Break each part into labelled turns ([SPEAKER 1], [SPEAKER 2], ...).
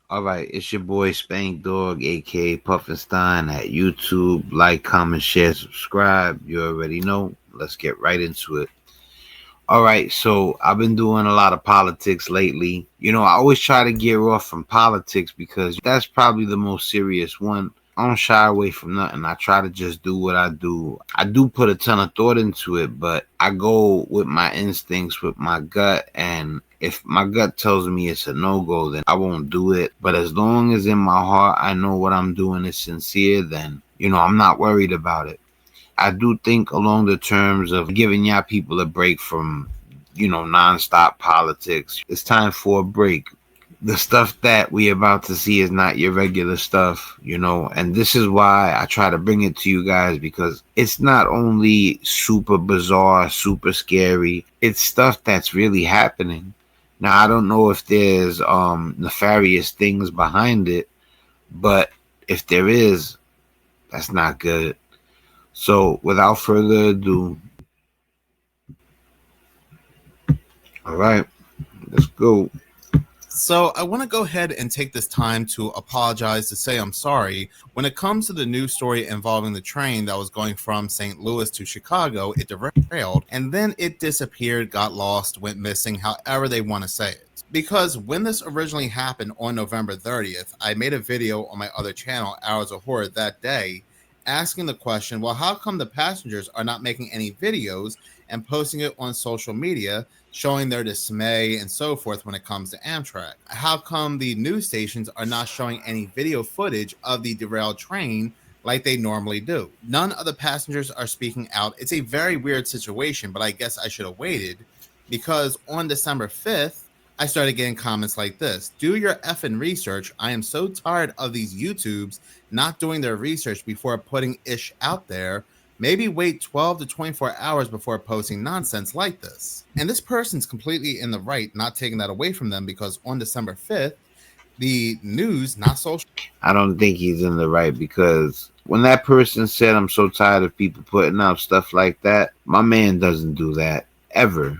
[SPEAKER 1] All right, it's your boy Spank Dog, aka Pufferstein, at YouTube. Like, comment, share, subscribe. You already know. Let's get right into it. All right, so I've been doing a lot of politics lately. I always try to get off from politics because that's probably the most serious one. I don't shy away from nothing. I try to just do what I do. I do put a ton of thought into it, but I go with my instincts, with my gut. And if my gut tells me it's a no go, then I won't do it. But as long as in my heart I know what I'm doing is sincere, then, I'm not worried about it. I do think along the terms of giving y'all people a break from, nonstop politics. It's time for a break. The stuff that we about to see is not your regular stuff, and this is why I try to bring it to you guys, because it's not only super bizarre, super scary, it's stuff that's really happening. Now, I don't know if there's nefarious things behind it, but if there is, that's not good. So, without further ado, all right, let's go.
[SPEAKER 2] So I want to go ahead and take this time to apologize, to say I'm sorry. When it comes to the news story involving the train that was going from St. Louis to Chicago, it derailed and then it disappeared, got lost, went missing, however they want to say it. Because when this originally happened on November 30th, I made a video on my other channel, Hours of Horror, that day, asking the question, well, how come the passengers are not making any videos and posting it on social media, showing their dismay and so forth when it comes to Amtrak? How come the news stations are not showing any video footage of the derailed train like they normally do? None of the passengers are speaking out. It's a very weird situation, but I guess I should have waited, because on December 5th, I started getting comments like this: do your effing research. I am so tired of these YouTubes not doing their research before putting ish out there. Maybe wait 12 to 24 hours before posting nonsense like this. And this person's completely in the right, not taking that away from them, because on December 5th, the news, not social.
[SPEAKER 1] I don't think he's in the right, because when that person said, I'm so tired of people putting out stuff like that, my man doesn't do that ever.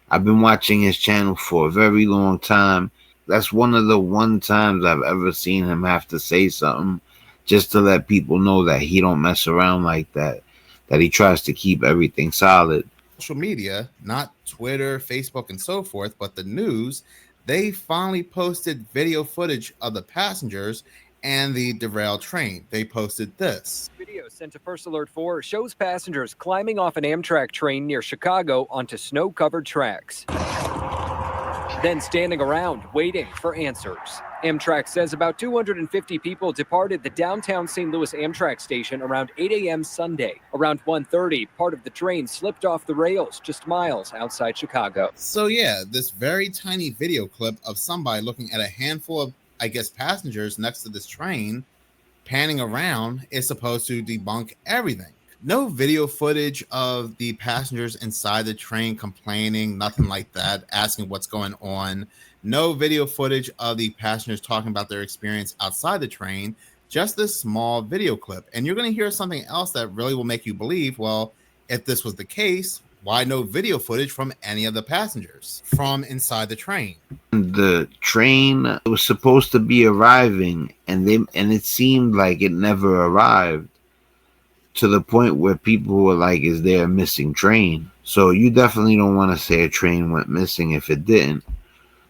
[SPEAKER 1] I've been watching his channel for a very long time. That's one of the one times I've ever seen him have to say something just to let people know that he don't mess around like that he tries to keep everything solid.
[SPEAKER 2] Social media, not Twitter, Facebook, and so forth, but the news, they finally posted video footage of the passengers and the derailed train. They posted this.
[SPEAKER 3] Video sent to First Alert 4 shows passengers climbing off an Amtrak train near Chicago onto snow-covered tracks, then standing around waiting for answers. Amtrak says about 250 people departed the downtown St. Louis Amtrak station around 8 a.m. Sunday. Around 1:30, part of the train slipped off the rails just miles outside Chicago.
[SPEAKER 2] So yeah, this very tiny video clip of somebody looking at a handful of, I guess, passengers next to this train panning around is supposed to debunk everything. No video footage of the passengers inside the train complaining, nothing like that, asking what's going on. No video footage of the passengers talking about their experience outside the train, just this small video clip. And you're going to hear something else that really will make you believe, well, if this was the case, why no video footage from any of the passengers from inside the train?
[SPEAKER 1] The train was supposed to be arriving, and it seemed like it never arrived, to the point where people were like, is there a missing train? So you definitely don't want to say a train went missing if it didn't.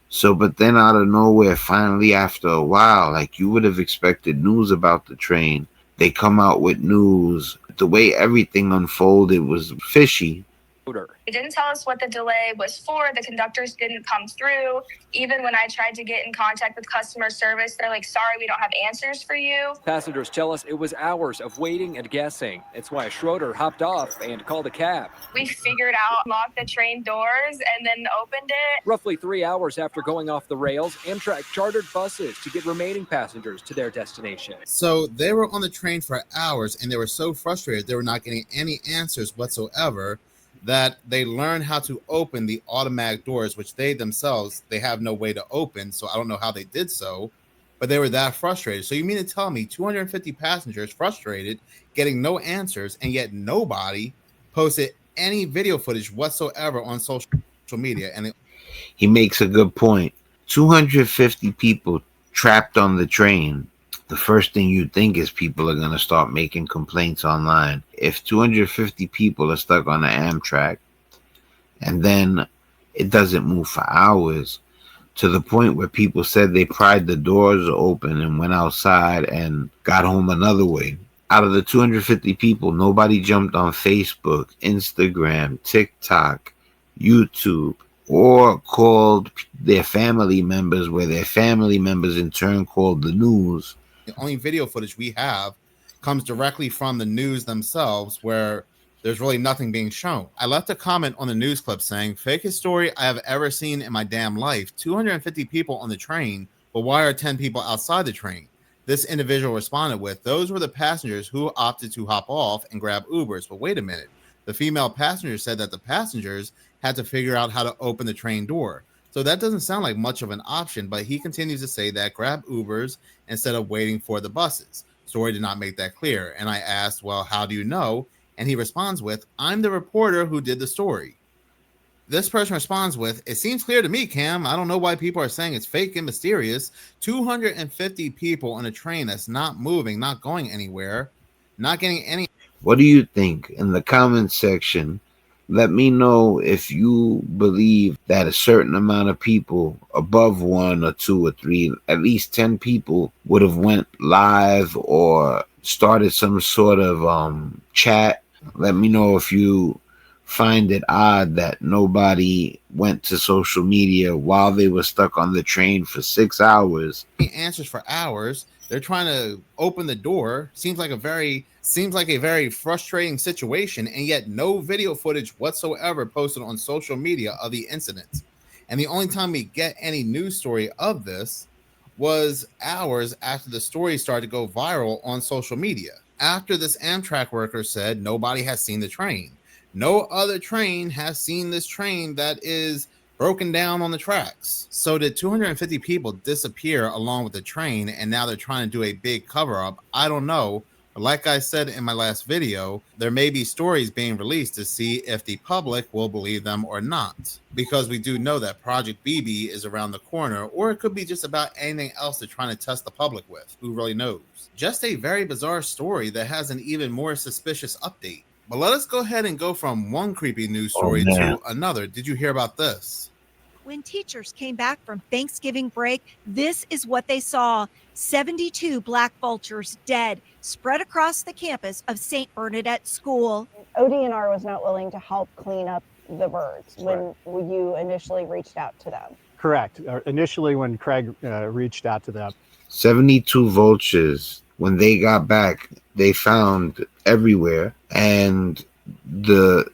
[SPEAKER 1] So, but then out of nowhere, finally, after a while, like you would have expected news about the train, they come out with news. The way everything unfolded was fishy.
[SPEAKER 4] They didn't tell us what the delay was for. The conductors didn't come through. Even when I tried to get in contact with customer service, they're like, sorry, we don't have answers for you.
[SPEAKER 3] Passengers tell us it was hours of waiting and guessing. It's why Schroeder hopped off and called a cab.
[SPEAKER 4] We figured out, locked the train doors, and then opened it.
[SPEAKER 3] Roughly 3 hours after going off the rails, Amtrak chartered buses to get remaining passengers to their destination.
[SPEAKER 2] So they were on the train for hours, and they were so frustrated they were not getting any answers whatsoever, that they learned how to open the automatic doors, which they themselves, they have no way to open. So I don't know how they did so, but they were that frustrated. So you mean to tell me 250 passengers frustrated, getting no answers, and yet nobody posted any video footage whatsoever on social media? And
[SPEAKER 1] he makes a good point. 250 people trapped on the train, the first thing you think is people are going to start making complaints online. If 250 people are stuck on the Amtrak and then it doesn't move for hours, to the point where people said they pried the doors open and went outside and got home another way. Out of the 250 people, nobody jumped on Facebook, Instagram, TikTok, YouTube, or called their family members, where their family members in turn called the news.
[SPEAKER 2] The only video footage we have comes directly from the news themselves, where there's really nothing being shown. I left a comment on the news clip saying, fakest story I have ever seen in my damn life. 250 people on the train, but why are 10 people outside the train? This individual responded with, those were the passengers who opted to hop off and grab Ubers. But wait a minute. The female passenger said that the passengers had to figure out how to open the train door. So that doesn't sound like much of an option, but he continues to say that grab Ubers instead of waiting for the buses. Story did not make that clear. And I asked, well, how do you know? And he responds with, I'm the reporter who did the story. This person responds with, it seems clear to me, Cam. I don't know why people are saying it's fake and mysterious. 250 people on a train that's not moving, not going anywhere, not getting any.
[SPEAKER 1] What do you think? In the comments section, let me know if you believe that a certain amount of people, above 1 or 2 or 3, at least 10 people, would have went live or started some sort of chat. Let me know if you find it odd that nobody went to social media while they were stuck on the train for 6 hours.
[SPEAKER 2] Answers for hours. They're trying to open the door. Seems like a very frustrating situation, and yet no video footage whatsoever posted on social media of the incident. And the only time we get any news story of this was hours after the story started to go viral on social media. After this Amtrak worker said nobody has seen the train. No other train has seen this train that is broken down on the tracks. So did 250 people disappear along with the train, and now they're trying to do a big cover-up? I don't know. But like I said in my last video, there may be stories being released to see if the public will believe them or not. Because we do know that Project BB is around the corner, or it could be just about anything else they're trying to test the public with. Who really knows? Just a very bizarre story that has an even more suspicious update. But let us go ahead and go from one creepy news story to another. Did you hear about this?
[SPEAKER 5] When teachers came back from Thanksgiving break, this is what they saw. 72 black vultures dead, spread across the campus of St. Bernadette School.
[SPEAKER 6] ODNR was not willing to help clean up the birds when you initially reached out to them.
[SPEAKER 7] Correct. Initially, when Craig reached out to them.
[SPEAKER 1] 72 vultures. When they got back, they found everywhere, and the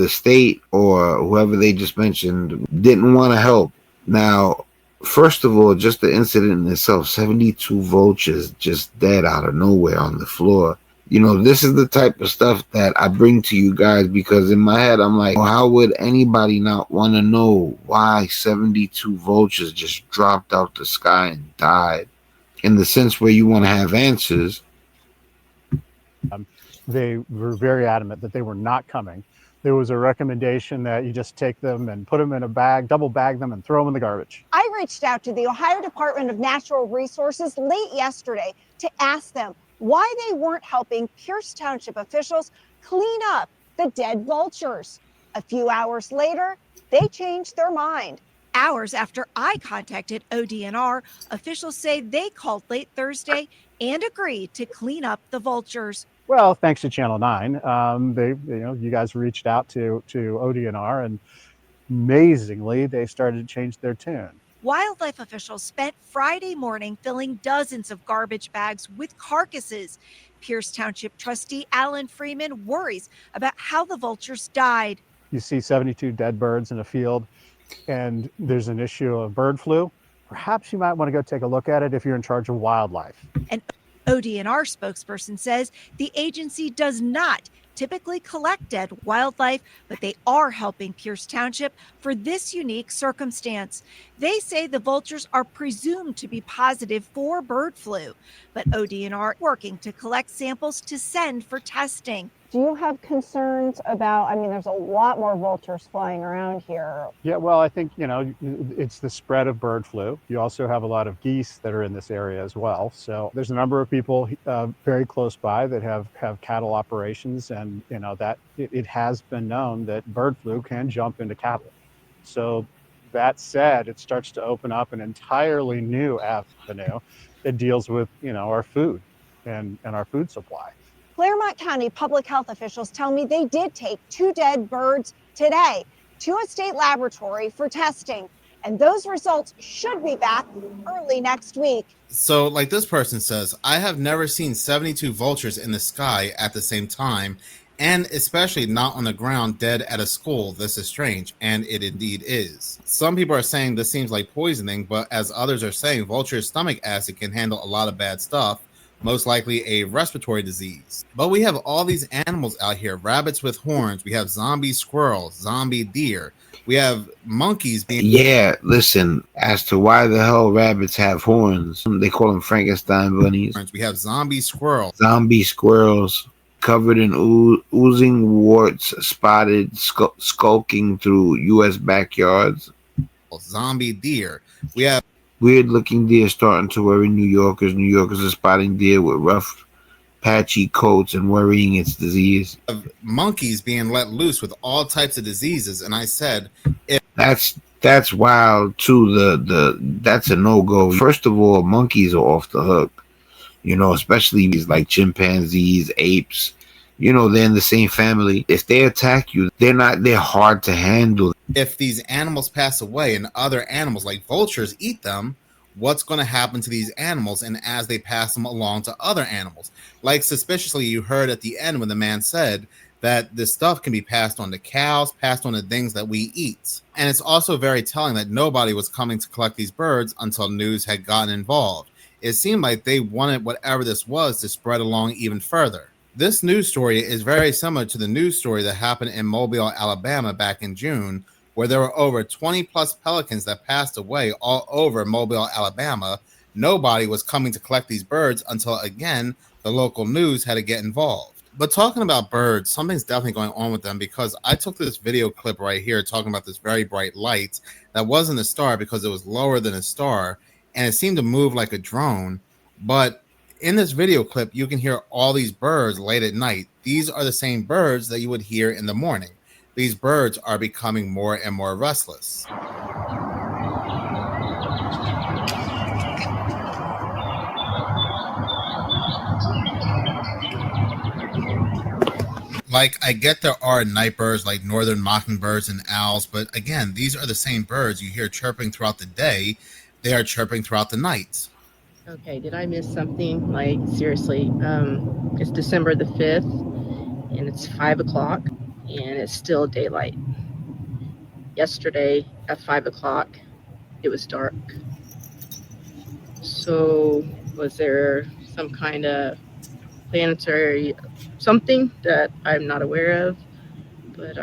[SPEAKER 1] state or whoever they just mentioned didn't want to help. Now, first of all, just the incident in itself, 72 vultures just dead out of nowhere on the floor. You know, this is the type of stuff that I bring to you guys because in my head, I'm like, well, how would anybody not want to know why 72 vultures just dropped out the sky and died? In the sense where you want to have answers.
[SPEAKER 7] They were very adamant that they were not coming. There was a recommendation that you just take them and put them in a bag, double bag them, and throw them in the garbage.
[SPEAKER 6] I reached out to the Ohio Department of Natural Resources late yesterday to ask them why they weren't helping Pierce Township officials clean up the dead vultures. A few hours later, they changed their mind.
[SPEAKER 5] Hours after I contacted ODNR, officials say they called late Thursday and agreed to clean up the vultures.
[SPEAKER 7] Well, thanks to Channel 9, you guys reached out to ODNR, and amazingly, they started to change their tune.
[SPEAKER 5] Wildlife officials spent Friday morning filling dozens of garbage bags with carcasses. Pierce Township trustee Alan Freeman worries about how the vultures died.
[SPEAKER 7] You see 72 dead birds in a field, and there's an issue of bird flu. Perhaps you might want to go take a look at it if you're in charge of wildlife.
[SPEAKER 5] An ODNR spokesperson says the agency does not typically collect dead wildlife, but they are helping Pierce Township for this unique circumstance. They say the vultures are presumed to be positive for bird flu, but ODNR working to collect samples to send for testing.
[SPEAKER 6] Do you have concerns about, I mean, there's a lot more vultures flying around here.
[SPEAKER 7] Yeah, well, I think, it's the spread of bird flu. You also have a lot of geese that are in this area as well. So there's a number of people very close by that have cattle operations, and that it has been known that bird flu can jump into cattle. So that said, it starts to open up an entirely new avenue that deals with our food and our food supply.
[SPEAKER 6] Claremont County public health officials tell me they did take 2 dead birds today to a state laboratory for testing, and those results should be back early next week.
[SPEAKER 2] So, like this person says, I have never seen 72 vultures in the sky at the same time, and especially not on the ground dead at a school. This is strange, and it indeed is. Some people are saying this seems like poisoning, but as others are saying, vulture's stomach acid can handle a lot of bad stuff, most likely a respiratory disease. But we have all these animals out here, rabbits with horns, we have zombie squirrels, zombie deer, we have monkeys being...
[SPEAKER 1] Yeah, listen, as to why the hell rabbits have horns, they call them Frankenstein bunnies.
[SPEAKER 2] We have zombie squirrels.
[SPEAKER 1] Zombie squirrels covered in oozing warts, spotted, skulking through U.S. backyards.
[SPEAKER 2] Zombie deer. We have
[SPEAKER 1] weird looking deer starting to worry New Yorkers. New Yorkers are spotting deer with rough, patchy coats and worrying it's disease.
[SPEAKER 2] Monkeys being let loose with all types of diseases, and I said, if
[SPEAKER 1] that's wild too. That's a no-go. First of all, monkeys are off the hook. Especially these like chimpanzees, apes. They're in the same family. If they attack you, they're hard to handle.
[SPEAKER 2] If these animals pass away and other animals like vultures eat them, what's going to happen to these animals and as they pass them along to other animals? Like suspiciously, you heard at the end when the man said that this stuff can be passed on to cows, passed on to things that we eat. And it's also very telling that nobody was coming to collect these birds until news had gotten involved. It seemed like they wanted whatever this was to spread along even further. This news story is very similar to the news story that happened in Mobile, Alabama back in June, where there were over 20 plus pelicans that passed away all over Mobile, Alabama. Nobody was coming to collect these birds until, again, the local news had to get involved. But talking about birds, something's definitely going on with them, because I took this video clip right here talking about this very bright light that wasn't a star because it was lower than a star, and it seemed to move like a drone. But in this video clip, you can hear all these birds late at night. These are the same birds that you would hear in the morning. These birds are becoming more and more restless. Like, I get there are night birds like northern mockingbirds and owls, but again, these are the same birds you hear chirping throughout the day. They are chirping throughout the night.
[SPEAKER 8] Okay, did I miss something? Like, seriously, it's December the 5th, and it's 5 o'clock, and it's still daylight. Yesterday at 5 o'clock, it was dark. So, was there some kind of planetary something that I'm not aware of? But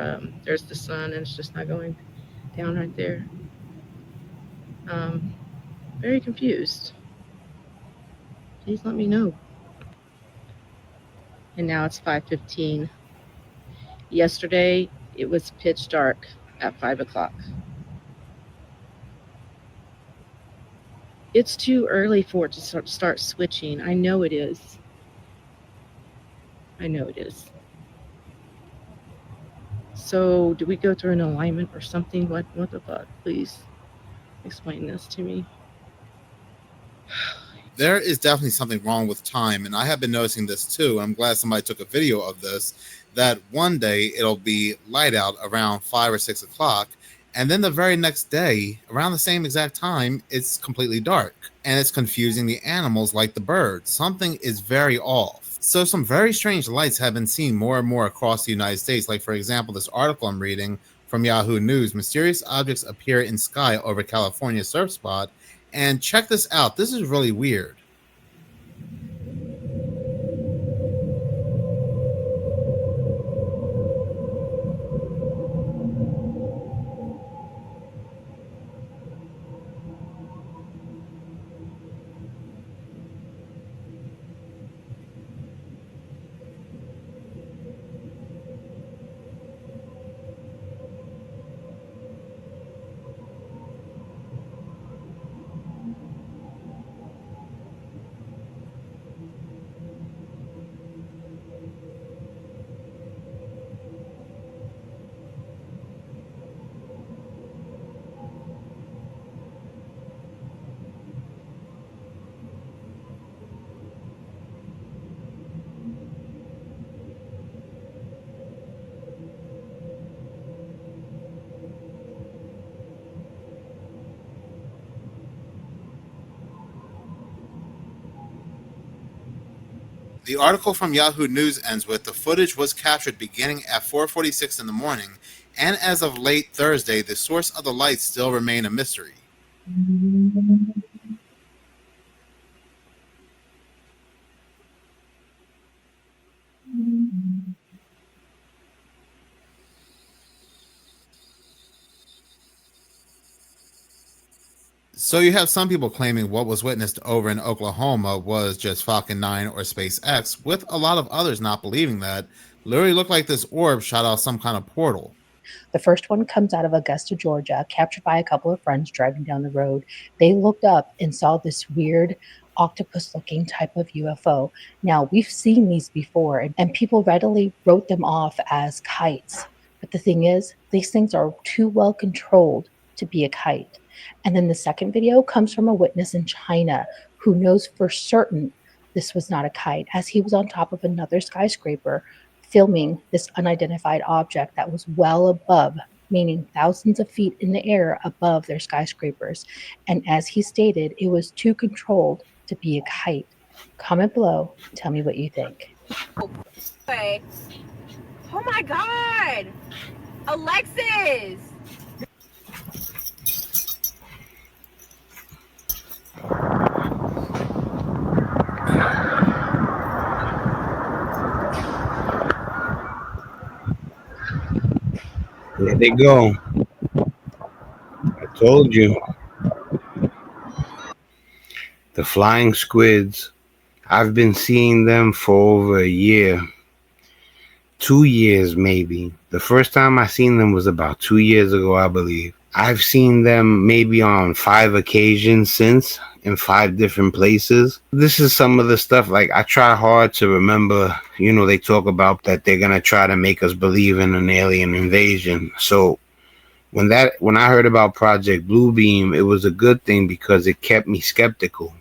[SPEAKER 8] there's the sun, and it's just not going down right there. Very confused. Please let me know. And now it's 5:15. Yesterday, it was pitch dark at 5 o'clock. It's too early for it to start switching. I know it is. I know it is. So, do we go through an alignment or something? What the fuck? Please explain this to me.
[SPEAKER 2] There is definitely something wrong with time, and I have been noticing this too. I'm glad somebody took a video of this, that one day it'll be light out around 5 or 6 o'clock, and then the very next day, around the same exact time, it's completely dark, and it's confusing the animals like the birds. Something is very off. So some very strange lights have been seen more and more across the United States. Like, for example, this article I'm reading from Yahoo News, mysterious objects appear in sky over California surf spot. And check this out. This is really weird. The article from Yahoo News ends with, the footage was captured beginning at 4:46 in the morning, and as of late Thursday, the source of the lights still remain a mystery. So you have some people claiming what was witnessed over in Oklahoma was just Falcon 9 or SpaceX, with a lot of others not believing that. Literally looked like this orb shot out some kind of portal.
[SPEAKER 9] The first one comes out of Augusta, Georgia, captured by a couple of friends driving down the road. They looked up and saw this weird octopus looking type of UFO. Now, we've seen these before, and people readily wrote them off as kites. But the thing is, these things are too well controlled to be a kite. And then the second video comes from a witness in China who knows for certain this was not a kite, as he was on top of another skyscraper filming this unidentified object that was well above, meaning thousands of feet in the air above their skyscrapers. And as he stated, it was too controlled to be a kite. Comment below, tell me what you think.
[SPEAKER 10] Okay. Oh my God! Alexis!
[SPEAKER 1] There they go. I told you. The flying squids. I've been seeing them for over a year. 2 years, maybe. The first time I seen them was about 2 years ago, I believe. I've seen them maybe on 5 occasions since, in 5 different places. This is some of the stuff, like, I try hard to remember, they talk about that they're gonna try to make us believe in an alien invasion. So when I heard about Project Bluebeam, it was a good thing because it kept me skeptical.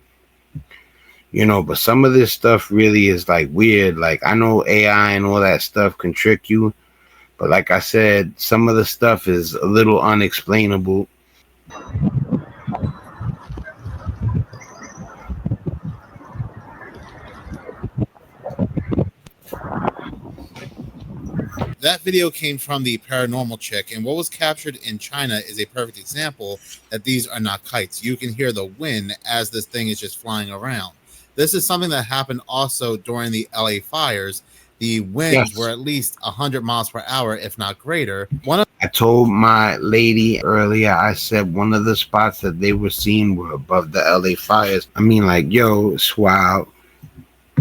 [SPEAKER 1] But some of this stuff really is like weird. Like, I know AI and all that stuff can trick you, but like I said, some of the stuff is a little unexplainable.
[SPEAKER 2] That video came from the paranormal chick, and what was captured in China is a perfect example that these are not kites. You can hear the wind as this thing is just flying around. This is something that happened also during the LA fires. The winds were at least 100 miles per hour, if not greater.
[SPEAKER 1] I told my lady earlier, I said one of the spots that they were seeing were above the LA fires. I mean, like, yo, it's wild.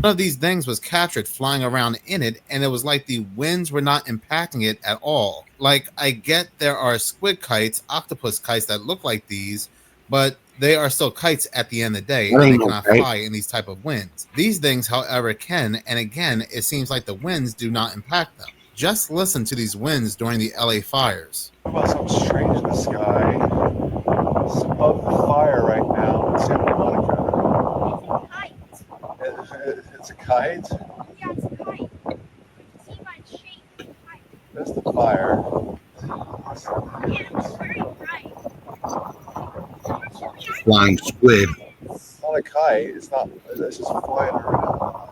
[SPEAKER 2] One of these things was captured flying around in it, and it was like the winds were not impacting it at all. Like, I get there are squid kites, octopus kites that look like these, but they are still kites at the end of the day, and they cannot fly in these type of winds. These things, however, can, and again, it seems like the winds do not impact them. Just listen to these winds during the LA fires.
[SPEAKER 11] Well, something strange in the sky. It's above the fire right now in Santa Monica. It's a kite?
[SPEAKER 10] Yeah, it's a kite. See my shape.
[SPEAKER 11] That's the fire.
[SPEAKER 10] Yeah, it was very bright.
[SPEAKER 1] Flying squid.
[SPEAKER 11] It's not a kite. It's just flying around.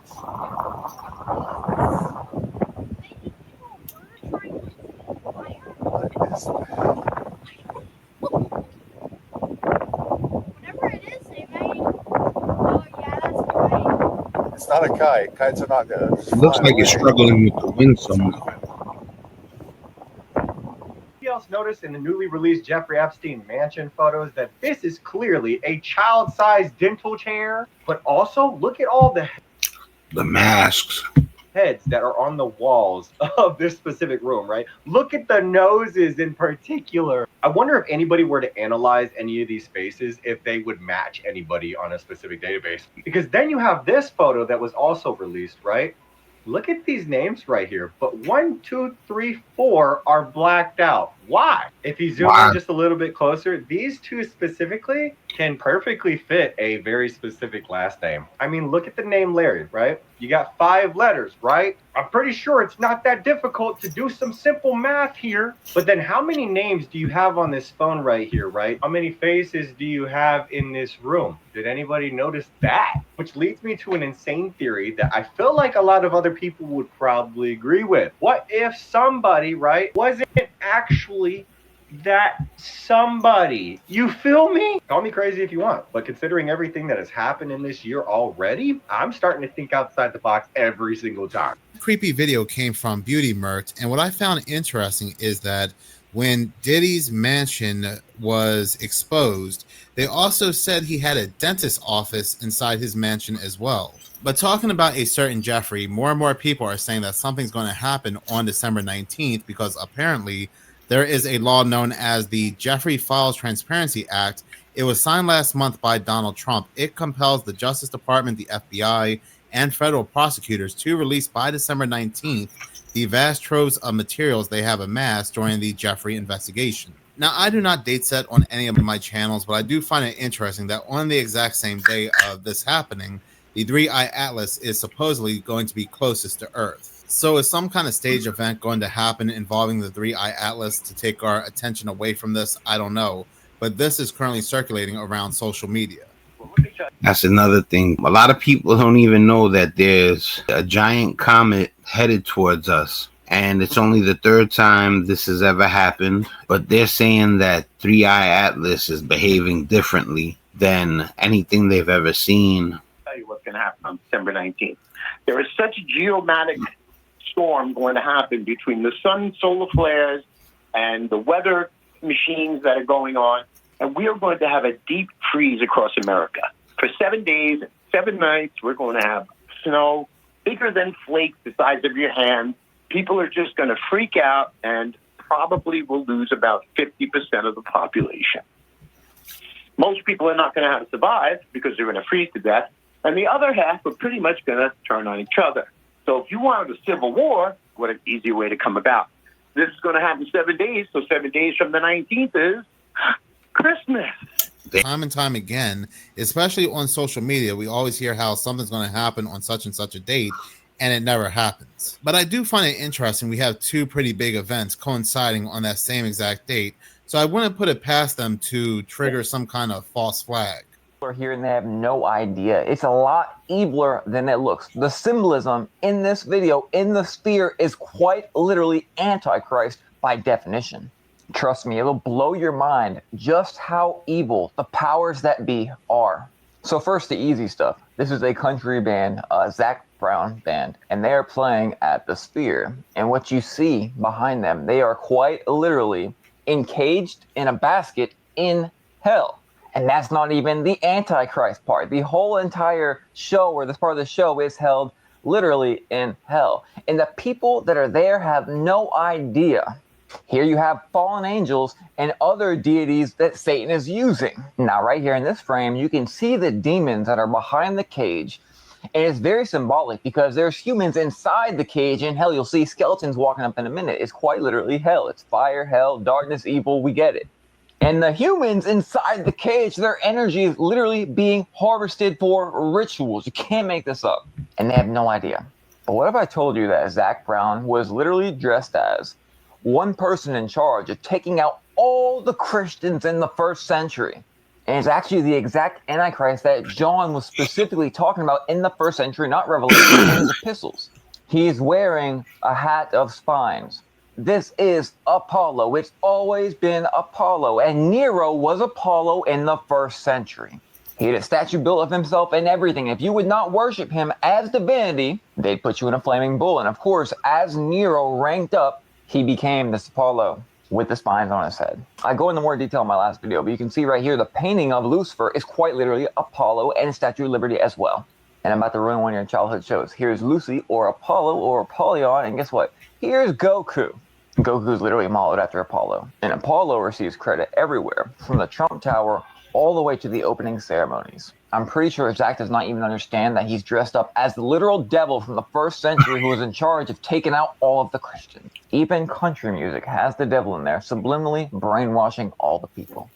[SPEAKER 11] What is that?
[SPEAKER 10] Whatever it is, they made. Oh, yeah, that's a kite.
[SPEAKER 11] It's not a kite. Kites are not good.
[SPEAKER 1] It looks like it's struggling with the wind somewhere.
[SPEAKER 12] Else noticed in the newly released Jeffrey Epstein mansion photos that this is clearly a child-sized dental chair, but also look at all the
[SPEAKER 1] masks
[SPEAKER 12] heads that are on the walls of this specific room, right? Look at the noses in particular. I wonder if anybody were to analyze any of these spaces, if they would match anybody on a specific database. Because then you have this photo that was also released, right? Look at these names right here, but 1, 2, 3, 4 are blacked out. Why? If you zoom in just a little bit closer, these two specifically can perfectly fit a very specific last name. I mean, look at the name Larry, right? You got 5 letters, right? I'm pretty sure it's not that difficult to do some simple math here. But then how many names do you have on this phone right here, right? How many faces do you have in this room? Did anybody notice that? Which leads me to an insane theory that I feel like a lot of other people would probably agree with. What if somebody, right, wasn't actually that somebody? You feel me? Call me crazy if you want, but considering everything that has happened in this year already, I'm starting to think outside the box every single time.
[SPEAKER 2] Creepy video came from Beauty Mert, and what I found interesting is that when Diddy's mansion was exposed, they also said he had a dentist's office inside his mansion as well. But talking about a certain Jeffrey, more and more people are saying that something's going to happen on December 19th because apparently there is a law known as the Jeffrey Files Transparency Act. It was signed last month by Donald Trump. It compels the Justice Department, the FBI, and federal prosecutors to release by December 19th the vast troves of materials they have amassed during the Jeffrey investigation. Now, I do not date set on any of my channels, but I do find it interesting that on the exact same day of this happening, the 3-Eye Atlas is supposedly going to be closest to Earth. So is some kind of stage event going to happen involving the 3-Eye Atlas to take our attention away from this? I don't know. But this is currently circulating around social media.
[SPEAKER 1] That's another thing. A lot of people don't even know that there's a giant comet headed towards us. And it's only the 3rd time this has ever happened. But they're saying that 3-Eye Atlas is behaving differently than anything they've ever seen.
[SPEAKER 13] I'll tell you what's going to happen on December 19th. There is such a geomatic storm going to happen between the sun solar flares and the weather machines that are going on. And we are going to have a deep freeze across America. For 7 days, 7 nights, we're going to have snow bigger than flakes the size of your hand. People are just going to freak out and probably will lose about 50% of the population. Most people are not going to have to survive because they're going to freeze to death. And the other half are pretty much going to turn on each other. So if you wanted a civil war, what an easier way to come about. This is going to happen 7 days. So 7 days from the 19th is Christmas.
[SPEAKER 2] Time and time again, especially on social media, we always hear how something's going to happen on such and such a date, and it never happens. But I do find it interesting. We have 2 pretty big events coinciding on that same exact date. So I wouldn't put it past them to trigger some kind of false flag.
[SPEAKER 14] Are here and they have no idea. It's a lot eviler than it looks. The symbolism in this video, in the sphere, is quite literally Antichrist by definition. Trust me, it'll blow your mind just how evil the powers that be are. So first, the easy stuff. This is a country band, a Zac Brown band, and they are playing at the Sphere. And what you see behind them, they are quite literally encaged in a basket in hell. And that's not even the Antichrist part. The whole entire show, or this part of the show, is held literally in hell. And the people that are there have no idea. Here you have fallen angels and other deities that Satan is using. Now, right here in this frame, you can see the demons that are behind the cage. And it's very symbolic because there's humans inside the cage in hell. You'll see skeletons walking up in a minute. It's quite literally hell. It's fire, hell, darkness, evil. We get it. And the humans inside the cage, their energy is literally being harvested for rituals. You can't make this up. And they have no idea. But what if I told you that Zac Brown was literally dressed as one person in charge of taking out all the Christians in the 1st century? And it's actually the exact Antichrist that John was specifically talking about in the 1st century, not Revelation, in his epistles. He's wearing a hat of spines. This is Apollo. It's always been Apollo. And Nero was Apollo in the 1st century. He had a statue built of himself and everything. If you would not worship him as divinity, they'd put you in a flaming bull. And of course, as Nero ranked up, he became this Apollo with the spines on his head. I go into more detail in my last video, but you can see right here, the painting of Lucifer is quite literally Apollo and Statue of Liberty as well. And I'm about to ruin one of your childhood shows. Here's Lucy or Apollo or Apollyon, and guess what? Here's Goku. Goku's literally modeled after Apollo. And Apollo receives credit everywhere, from the Trump Tower all the way to the opening ceremonies. I'm pretty sure Zach does not even understand that he's dressed up as the literal devil from the 1st century who was in charge of taking out all of the Christians. Even country music has the devil in there, subliminally brainwashing all the people.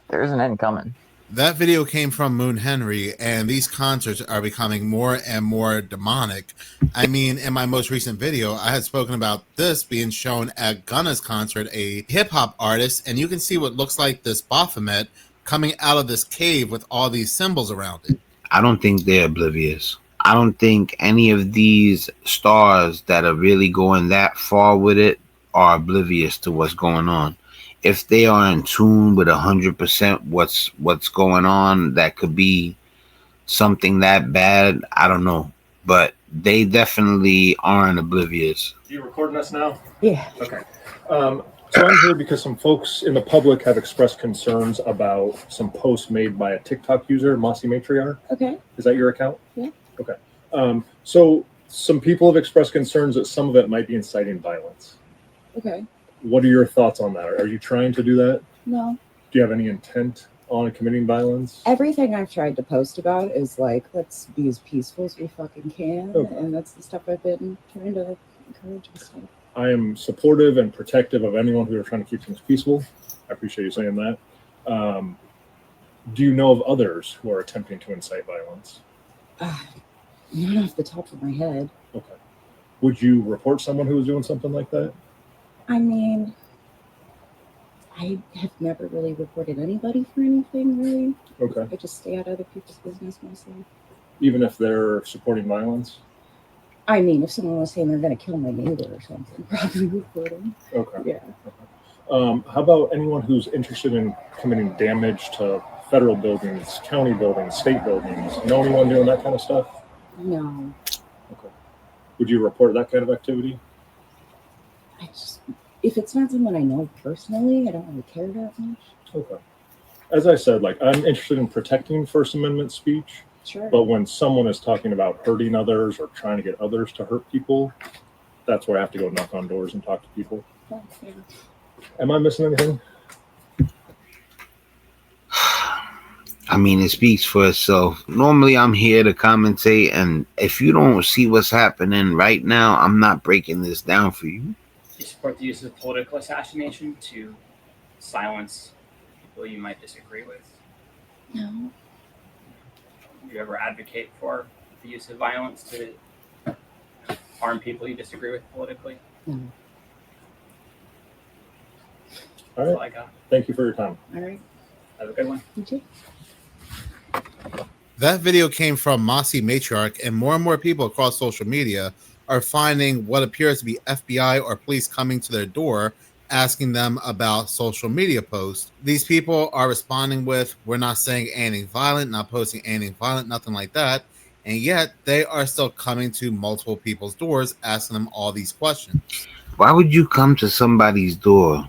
[SPEAKER 14] There's an end coming.
[SPEAKER 2] That video came from Moon Henry, and these concerts are becoming more and more demonic. I mean, in my most recent video, I had spoken about this being shown at Gunna's concert, a hip-hop artist, and you can see what looks like this Baphomet coming out of this cave with all these symbols around it.
[SPEAKER 1] I don't think they're oblivious. I don't think any of these stars that are really going that far with it are oblivious to what's going on. If they are in tune with 100% what's going on, that could be something that bad. I don't know, but they definitely aren't oblivious.
[SPEAKER 11] Are you recording us now?
[SPEAKER 9] Yeah.
[SPEAKER 11] Okay. So I'm here because some folks in the public have expressed concerns about some posts made by a TikTok user, Mossy Matriarch.
[SPEAKER 9] Okay.
[SPEAKER 11] Is that your account?
[SPEAKER 9] Yeah.
[SPEAKER 11] Okay. So some people have expressed concerns that some of it might be inciting violence.
[SPEAKER 9] Okay.
[SPEAKER 11] What are your thoughts on that? Are you trying to do that?
[SPEAKER 9] No.
[SPEAKER 11] Do you have any intent on committing violence?
[SPEAKER 15] Everything I've tried to post about is like, let's be as peaceful as we fucking can.
[SPEAKER 11] Okay.
[SPEAKER 15] And that's the stuff I've been trying to encourage and stuff.
[SPEAKER 11] I am supportive and protective of anyone who are trying to keep things peaceful. I appreciate you saying that. Do you know of others who are attempting to incite violence?
[SPEAKER 15] Not off the top of my head.
[SPEAKER 11] Okay. Would you report someone who was doing something like that?
[SPEAKER 15] I mean, I have never really reported anybody for anything, really.
[SPEAKER 11] Okay.
[SPEAKER 15] I just stay out of other people's business mostly.
[SPEAKER 11] Even if they're supporting violence?
[SPEAKER 15] I mean, if someone was saying they're going to kill my neighbor or something, probably report them.
[SPEAKER 11] Okay.
[SPEAKER 15] Yeah.
[SPEAKER 11] Okay. How about anyone who's interested in committing damage to federal buildings, county buildings, state buildings? Know anyone doing that kind of stuff?
[SPEAKER 15] No.
[SPEAKER 11] Okay. Would you report that kind of activity?
[SPEAKER 15] If it's not someone I know personally, I don't really care that much.
[SPEAKER 11] Okay. As I said, like, I'm interested in protecting First Amendment speech.
[SPEAKER 15] Sure.
[SPEAKER 11] But when someone is talking about hurting others or trying to get others to hurt people, that's where I have to go knock on doors and talk to people.
[SPEAKER 15] Oh, yeah.
[SPEAKER 11] Am I missing anything?
[SPEAKER 1] I mean, it speaks for itself. Normally, I'm here to commentate, and if you don't see what's happening right now, I'm not breaking this down for you.
[SPEAKER 16] Do you support the use of political assassination to silence people you might disagree with?
[SPEAKER 15] No.
[SPEAKER 16] Do you ever advocate for the use of violence to harm people you disagree with politically?
[SPEAKER 15] No.
[SPEAKER 11] All
[SPEAKER 16] That's
[SPEAKER 11] right.
[SPEAKER 16] all I got.
[SPEAKER 11] Thank you for your time.
[SPEAKER 15] All right.
[SPEAKER 16] Have a good one.
[SPEAKER 15] You too.
[SPEAKER 2] That video came from Mossy Matriarch, and more people across social media are finding what appears to be FBI or police coming to their door asking them about social media posts. These people are responding with, we're not saying anything violent, not posting anything violent, nothing like that. And yet they are still coming to multiple people's doors asking them all these questions.
[SPEAKER 1] Why would you come to somebody's door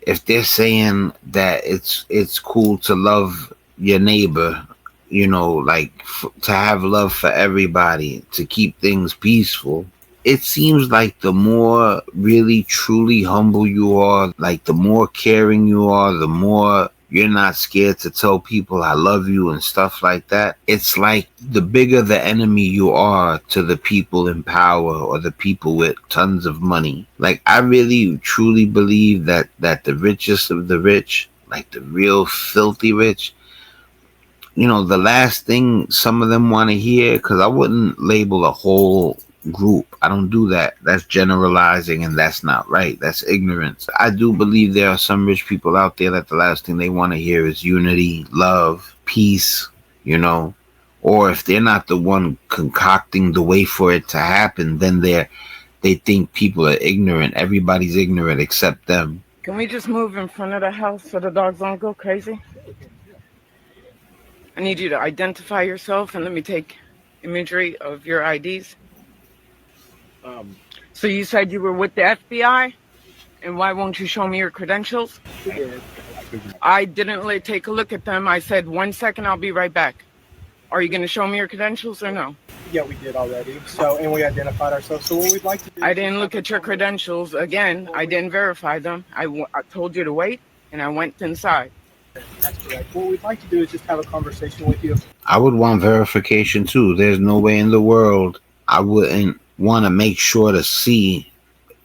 [SPEAKER 1] if they're saying that it's cool to love your neighbor, you know, like to have love for everybody, to keep things peaceful? It seems like the more really truly humble you are, like the more caring you are, the more you're not scared to tell people I love you and stuff like that. It's like the bigger the enemy you are to the people in power or the people with tons of money. Like, I really truly believe that the richest of the rich, like the real filthy rich, you know, the last thing some of them want to hear, because I wouldn't label a whole group. I don't do that. That's generalizing, and that's not right. That's ignorance. I do believe there are some rich people out there that the last thing they want to hear is unity, love, peace, you know. Or if they're not the one concocting the way for it to happen, then they think people are ignorant. Everybody's ignorant except them.
[SPEAKER 17] Can we just move in front of the house so the dogs don't go crazy? I need you to identify yourself and let me take imagery of your IDs. So you said you were with the FBI, and why won't you show me your credentials? I didn't take a look at them. I said, 1 second, I'll be right back. Are you going to show me your credentials or no?
[SPEAKER 18] Yeah, we did already. So, and we identified ourselves. So what we'd like to do...
[SPEAKER 17] I didn't look at your credentials. Again, I didn't verify them. I told you to wait, and I went inside.
[SPEAKER 18] That's correct. What we'd like to do is just have a conversation with you.
[SPEAKER 1] I would want verification too. There's no way in the world I wouldn't want to make sure to see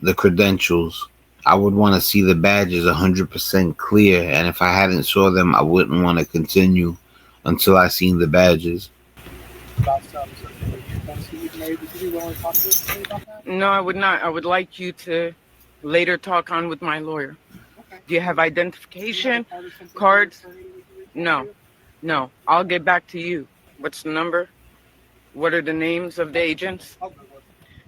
[SPEAKER 1] the credentials. I would want to see the badges 100% clear, and if I hadn't saw them, I wouldn't want to continue until I seen the badges.
[SPEAKER 18] About some social media posts that you've made. Would you be willing to talk to us today about that?
[SPEAKER 17] No, I would not. I would like you to later talk on with my lawyer.
[SPEAKER 18] Okay.
[SPEAKER 17] Do you have identification cards? No. No. I'll get back to you. What's the number? What are the names of the agents?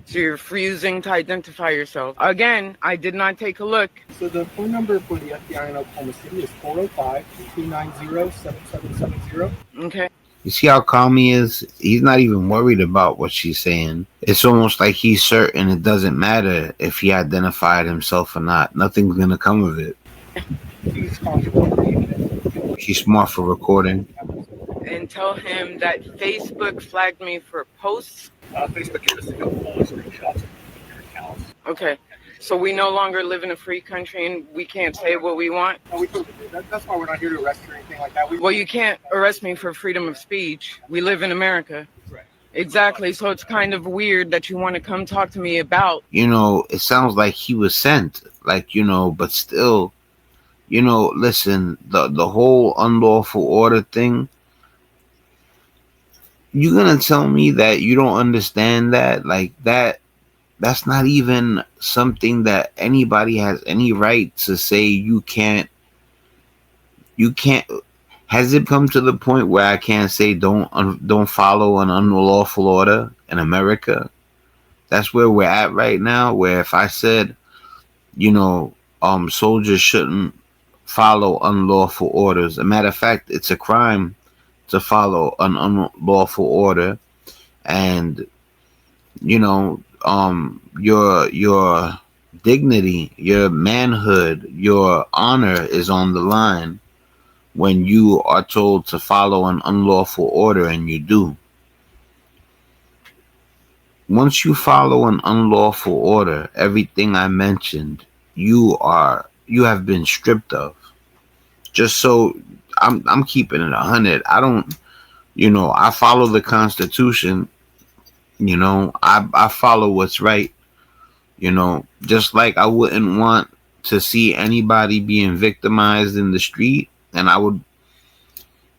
[SPEAKER 17] So you're refusing to identify yourself. Again, I did not take a look.
[SPEAKER 18] So the phone number for the FBI in Oklahoma City is 405-290-7770.
[SPEAKER 17] Okay.
[SPEAKER 1] You see how calm he is? He's not even worried about what she's saying. It's almost like he's certain it doesn't matter if he identified himself or not. Nothing's going to come of it. She's smart for recording.
[SPEAKER 17] And tell him that Facebook flagged me for posts.
[SPEAKER 11] Facebook gave us a couple of screenshots of your accounts.
[SPEAKER 17] Okay. So we no longer live in a free country and we can't say what we want?
[SPEAKER 18] No, that's why we're not here to arrest you or anything like that.
[SPEAKER 17] Well, you can't arrest me for freedom of speech. We live in America.
[SPEAKER 18] Right.
[SPEAKER 17] Exactly. So it's kind of weird that you want to come talk to me about.
[SPEAKER 1] It sounds like he was sent. But still, listen, the whole unlawful order thing, you're going to tell me that you don't understand that? That's not even something that anybody has any right to say you can't. Has it come to the point where I can't say don't follow an unlawful order in America? That's where we're at right now, where if I said, soldiers shouldn't follow unlawful orders. As a matter of fact, it's a crime to follow an unlawful order, and your dignity, your manhood, your honor is on the line when you are told to follow an unlawful order, and you do. Once you follow an unlawful order, everything I mentioned, you have been stripped of. Just so I'm keeping it 100. I don't, I follow the Constitution. I follow what's right. Just like I wouldn't want to see anybody being victimized in the street, and I would,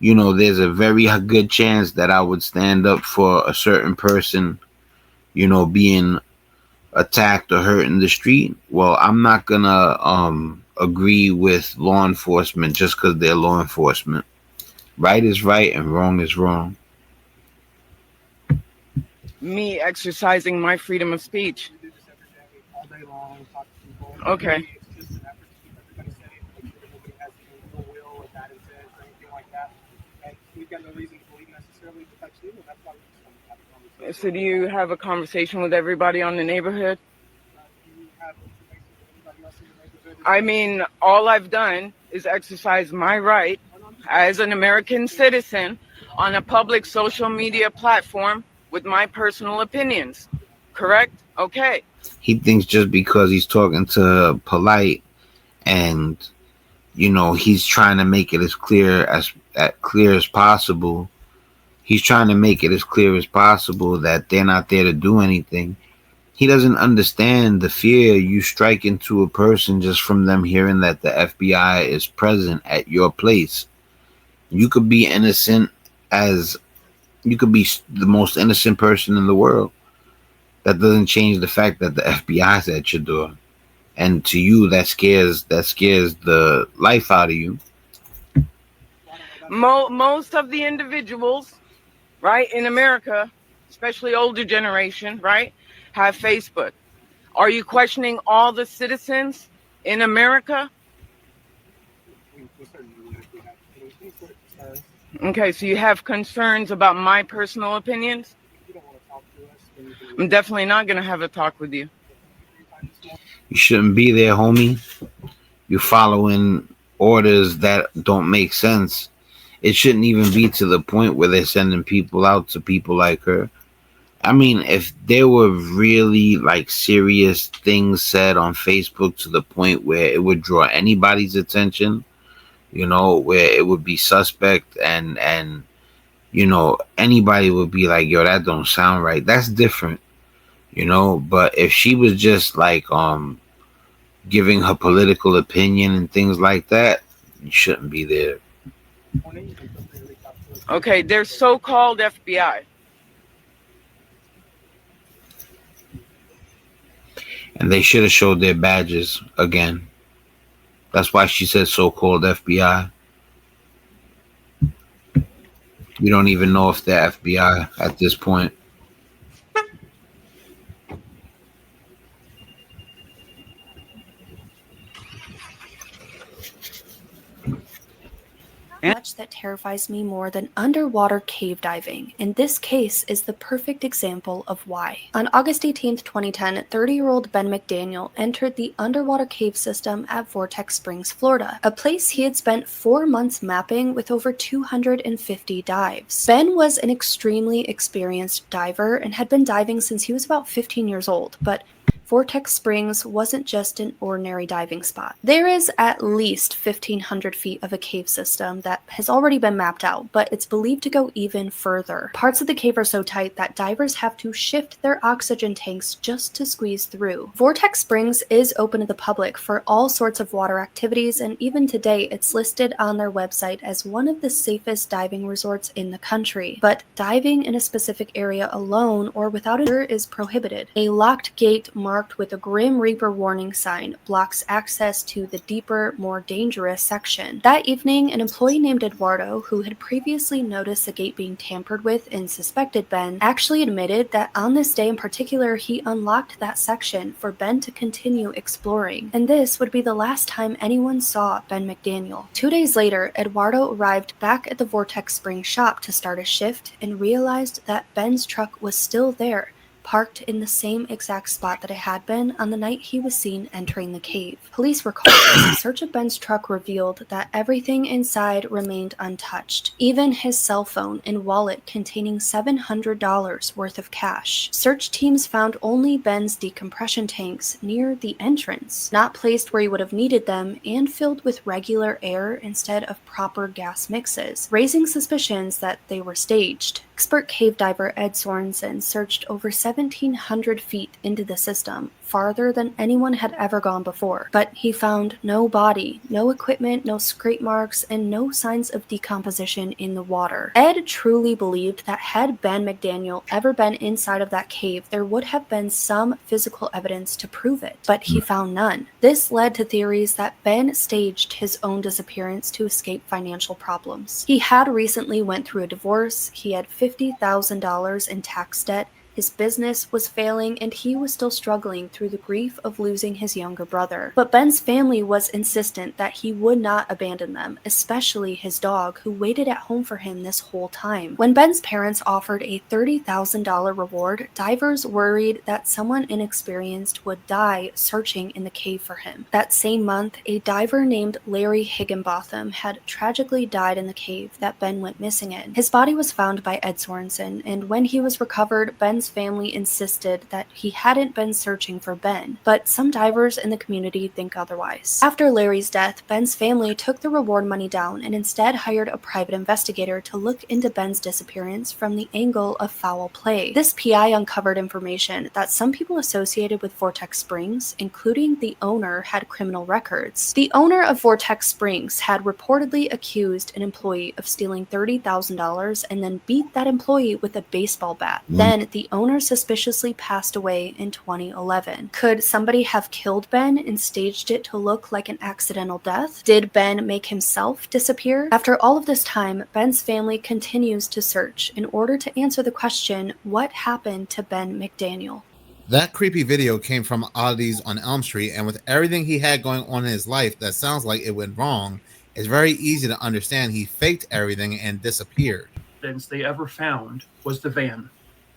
[SPEAKER 1] there's a very good chance that I would stand up for a certain person, being attacked or hurt in the street. Well, I'm not gonna agree with law enforcement just because they're law enforcement. Right is right and wrong is wrong.
[SPEAKER 17] Me exercising my freedom of speech.
[SPEAKER 18] All day long, talk to people.
[SPEAKER 17] Okay.
[SPEAKER 18] It's just an effort to keep everybody safe, make sure nobody has any ill will or bad intent or anything like that. And we've got no reason to believe necessarily that that's you, and that's why we just want to have a conversation.
[SPEAKER 17] So do you have a conversation with everybody on the neighborhood?
[SPEAKER 18] Do you have information with anybody else in the neighborhood?
[SPEAKER 17] I mean, all I've done is exercise my right as an American citizen on a public social media platform with my personal opinions. Correct? Okay.
[SPEAKER 1] He thinks just because he's talking to Polite and he's trying to make it as clear as possible. He's trying to make it as clear as possible that they're not there to do anything. He doesn't understand the fear you strike into a person just from them hearing that the FBI is present at your place. You could be innocent you could be the most innocent person in the world. That doesn't change the fact that the FBI is at your door. And to you, that scares the life out of you.
[SPEAKER 17] Most of the individuals, right, in America, especially older generation, right, have Facebook. Are you questioning all the citizens in America? Okay, so you have concerns about my personal opinions? I'm definitely not going to have a talk with you.
[SPEAKER 1] You shouldn't be there, homie. You're following orders that don't make sense. It shouldn't even be to the point where they're sending people out to people like her. I mean, if there were really serious things said on Facebook to the point where it would draw anybody's attention, where it would be suspect, and anybody would be like, yo, that don't sound right. That's different, but if she was just like giving her political opinion and things like that, you shouldn't be there.
[SPEAKER 17] Okay, they're so-called FBI.
[SPEAKER 1] And they should have showed their badges again. That's why she said so-called FBI. We don't even know if they're FBI at this point.
[SPEAKER 19] Much that terrifies me more than underwater cave diving. In this case is the perfect example of why. On August 18, 2010, 30-year-old Ben McDaniel entered the underwater cave system at Vortex Springs, Florida, a place he had spent 4 months mapping with over 250 dives. Ben was an extremely experienced diver and had been diving since he was about 15 years old, but Vortex Springs wasn't just an ordinary diving spot. There is at least 1,500 feet of a cave system that has already been mapped out, but it's believed to go even further. Parts of the cave are so tight that divers have to shift their oxygen tanks just to squeeze through. Vortex Springs is open to the public for all sorts of water activities, and even today it's listed on their website as one of the safest diving resorts in the country. But diving in a specific area alone or without it is prohibited. A locked gate marked with a Grim Reaper warning sign blocks access to the deeper, more dangerous section. That evening, an employee named Eduardo, who had previously noticed the gate being tampered with and suspected Ben, actually admitted that on this day in particular, he unlocked that section for Ben to continue exploring. And this would be the last time anyone saw Ben McDaniel. 2 days later, Eduardo arrived back at the Vortex Springs shop to start a shift and realized that Ben's truck was still there, parked in the same exact spot that it had been on the night he was seen entering the cave. Police recalled a search of Ben's truck revealed that everything inside remained untouched, even his cell phone and wallet containing $700 worth of cash. Search teams found only Ben's decompression tanks near the entrance, not placed where he would have needed them, and filled with regular air instead of proper gas mixes, raising suspicions that they were staged. Expert cave diver Ed Sorensen searched over 1,700 feet into the system, farther than anyone had ever gone before. But he found no body, no equipment, no scrape marks, and no signs of decomposition in the water. Ed truly believed that had Ben McDaniel ever been inside of that cave, there would have been some physical evidence to prove it, but he found none. This led to theories that Ben staged his own disappearance to escape financial problems. He had recently went through a divorce, he had $50,000 in tax debt, his business was failing, and he was still struggling through the grief of losing his younger brother. But Ben's family was insistent that he would not abandon them, especially his dog, who waited at home for him this whole time. When Ben's parents offered a $30,000 reward, divers worried that someone inexperienced would die searching in the cave for him. That same month, a diver named Larry Higginbotham had tragically died in the cave that Ben went missing in. His body was found by Ed Sorensen, and when he was recovered, Ben's family insisted that he hadn't been searching for Ben, but some divers in the community think otherwise. After Larry's death, Ben's family took the reward money down and instead hired a private investigator to look into Ben's disappearance from the angle of foul play. This PI uncovered information that some people associated with Vortex Springs, including the owner, had criminal records. The owner of Vortex Springs had reportedly accused an employee of stealing $30,000 and then beat that employee with a baseball bat. Then the owner suspiciously passed away in 2011. Could somebody have killed Ben and staged it to look like an accidental death? Did Ben make himself disappear? After all of this time, Ben's family continues to search in order to answer the question, what happened to Ben McDaniel?
[SPEAKER 2] That creepy video came from Oddities on Elm Street, and with everything he had going on in his life that sounds like it went wrong, it's very easy to understand he faked everything and disappeared.
[SPEAKER 20] Evidence they ever found was the van.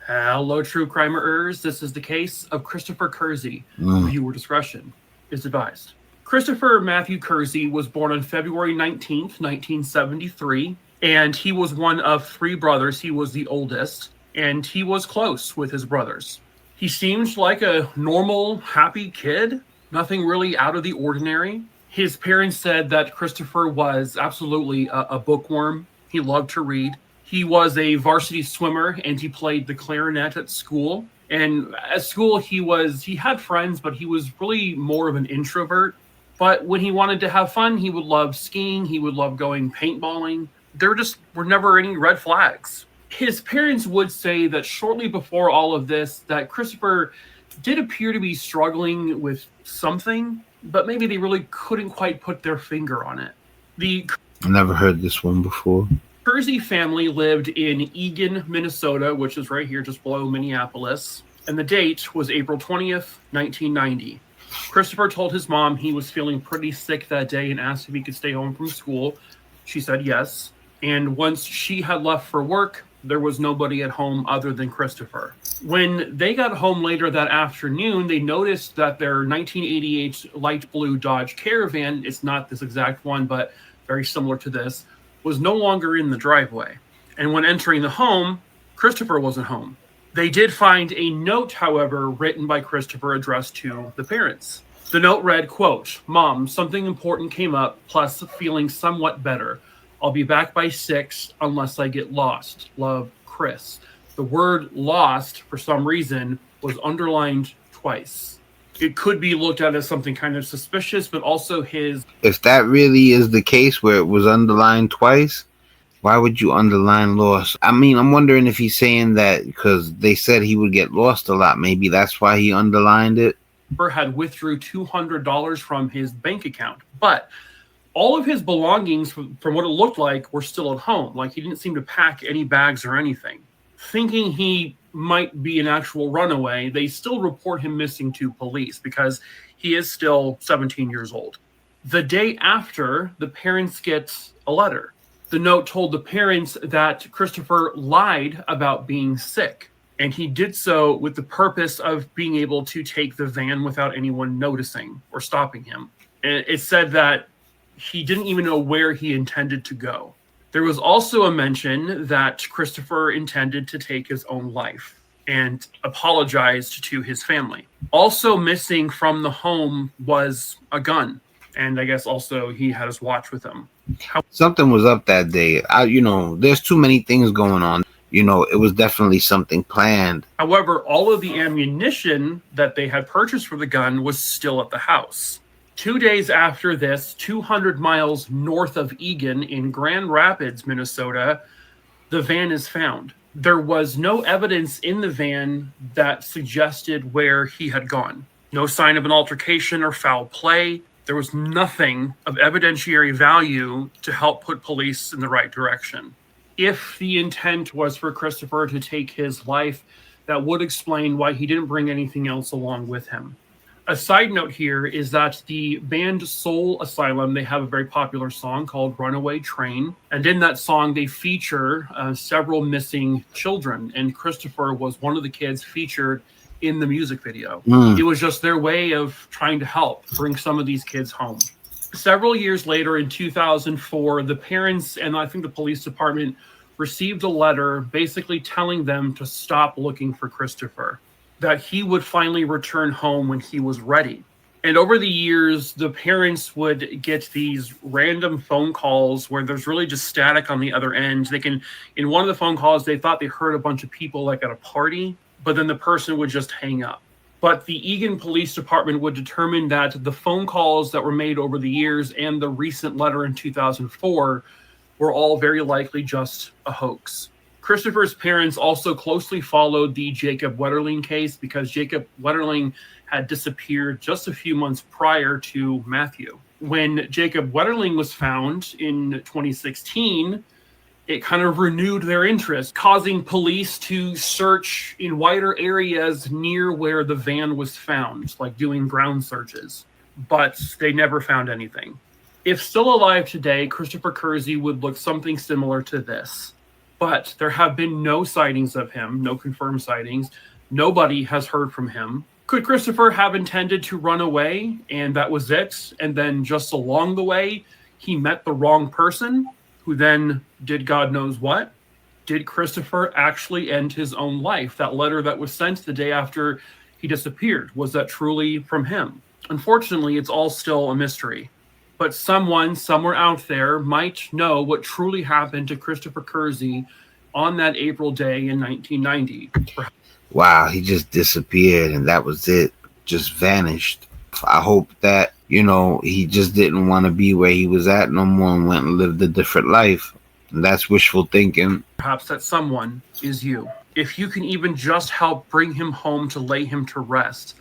[SPEAKER 20] Hello, true crimeers. This is the case of Christopher Kersey. Viewer discretion is advised. Christopher Matthew Kersey was born on February 19th, 1973, and he was one of 3 brothers. He was the oldest, and he was close with his brothers. He seemed like a normal, happy kid, nothing really out of the ordinary. His parents said that Christopher was absolutely a bookworm. He loved to read. He was a varsity swimmer and he played the clarinet at school. And at school, he had friends, but he was really more of an introvert. But when he wanted to have fun, he would love skiing. He would love going paintballing. There just were never any red flags. His parents would say that shortly before all of this, that Christopher did appear to be struggling with something, but maybe they really couldn't quite put their finger on it. The
[SPEAKER 1] I never heard this one before.
[SPEAKER 20] Kersey family lived in Eagan, Minnesota, which is right here just below Minneapolis, and the date was April 20th, 1990. Christopher told his mom he was feeling pretty sick that day and asked if he could stay home from school. She said yes, and once she had left for work, there was nobody at home other than Christopher. When they got home later that afternoon, they noticed that their 1988 light blue Dodge Caravan, it's not this exact one, but very similar to this, was no longer in the driveway. And when entering the home, Christopher wasn't home. They did find a note, however, written by Christopher addressed to the parents. The note read, quote, "Mom, something important came up, plus feeling somewhat better. I'll be back by 6 unless I get lost. Love, Chris." The word lost, for some reason, was underlined twice. It could be looked at as something kind of suspicious, but also his...
[SPEAKER 1] If that really is the case where it was underlined twice, why would you underline lost? I mean, I'm wondering if he's saying that because they said he would get lost a lot. Maybe that's why he underlined it.
[SPEAKER 20] Had withdrew $200 from his bank account, but all of his belongings, from what it looked like, were still at home. Like, he didn't seem to pack any bags or anything. Thinking he might be an actual runaway, they still report him missing to police because he is still 17 years old. The day after, the parents get a letter. The note told the parents that Christopher lied about being sick, and he did so with the purpose of being able to take the van without anyone noticing or stopping him. And it said that he didn't even know where he intended to go. There was also a mention that Christopher intended to take his own life and apologized to his family. Also missing from the home was a gun. And I guess also he had his watch with him.
[SPEAKER 1] Something was up that day. There's too many things going on. It was definitely something planned.
[SPEAKER 20] However, all of the ammunition that they had purchased for the gun was still at the house. 2 days after this, 200 miles north of Eagan in Grand Rapids, Minnesota, the van is found. There was no evidence in the van that suggested where he had gone. No sign of an altercation or foul play. There was nothing of evidentiary value to help put police in the right direction. If the intent was for Christopher to take his life, that would explain why he didn't bring anything else along with him. A side note here is that the band Soul Asylum, they have a very popular song called Runaway Train. And in that song, they feature several missing children. And Christopher was one of the kids featured in the music video. It was just their way of trying to help bring some of these kids home. Several years later, in 2004, the parents and I think the police department received a letter basically telling them to stop looking for Christopher, that he would finally return home when he was ready. And over the years, the parents would get these random phone calls where there's really just static on the other end. In one of the phone calls, they thought they heard a bunch of people like at a party, but then the person would just hang up. But the Eagan Police Department would determine that the phone calls that were made over the years and the recent letter in 2004 were all very likely just a hoax. Christopher's parents also closely followed the Jacob Wetterling case because Jacob Wetterling had disappeared just a few months prior to Matthew. When Jacob Wetterling was found in 2016, it kind of renewed their interest, causing police to search in wider areas near where the van was found, like doing ground searches. But they never found anything. If still alive today, Christopher Kersey would look something similar to this. But there have been no sightings of him, no confirmed sightings. Nobody has heard from him. Could Christopher have intended to run away and that was it? And then just along the way, he met the wrong person who then did God knows what? Did Christopher actually end his own life? That letter that was sent the day after he disappeared, was that truly from him? Unfortunately, it's all still a mystery. but someone somewhere out there might know what truly happened to Christopher Kersey on that April day in 1990.
[SPEAKER 1] Wow, he just disappeared and that was it. Just vanished. I hope that, he just didn't want to be where he was at no more and went and lived a different life. And that's wishful thinking.
[SPEAKER 20] Perhaps that someone is you. If you can even just help bring him home to lay him to rest,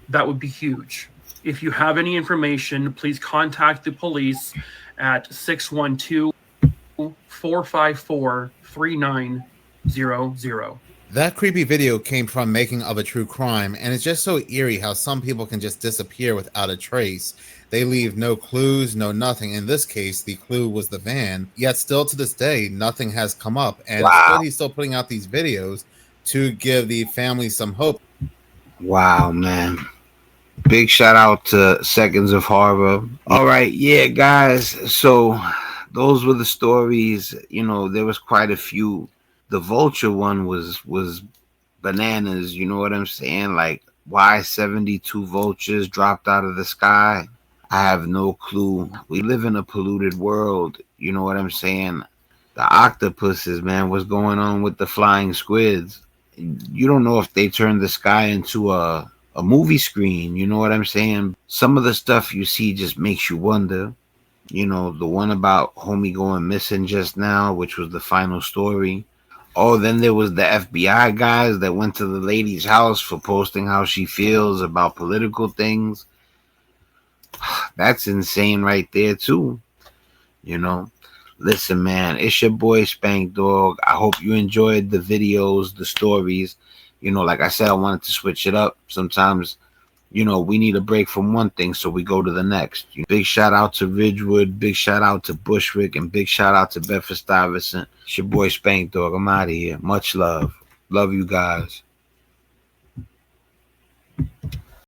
[SPEAKER 20] that would be huge. If you have any information, please contact the police at 612-454-3900.
[SPEAKER 2] That creepy video came from Making of a True Crime, and it's just so eerie how some people can just disappear without a trace. They leave no clues, no nothing. In this case, the clue was the van, yet still to this day, nothing has come up. And it's good he's still putting out these videos to give the family some hope.
[SPEAKER 1] Wow, man. Big shout out to Seconds of Horror. All right, yeah, guys. So those were the stories. There was quite a few. The vulture one was bananas. You know what I'm saying? Like, why 72 vultures dropped out of the sky? I have no clue. We live in a polluted world. You know what I'm saying? The octopuses, man. What's going on with the flying squids? You don't know if they turned the sky into a movie screen. You know what I'm saying? Some of the stuff you see just makes you wonder. The one about homie going missing just now, which was the final story. Oh, then there was the FBI guys that went to the lady's house for posting how she feels about political things. That's insane right there, too. Listen, man, it's your boy Spank Dog. I hope you enjoyed the videos, the stories. Like I said, I wanted to switch it up. Sometimes, we need a break from one thing, so we go to the next. Big shout out to Ridgewood, big shout out to Bushwick, and big shout out to Bedford-Stuyvesant. It's your boy Spank Dog. I'm out of here. Much love. Love you guys.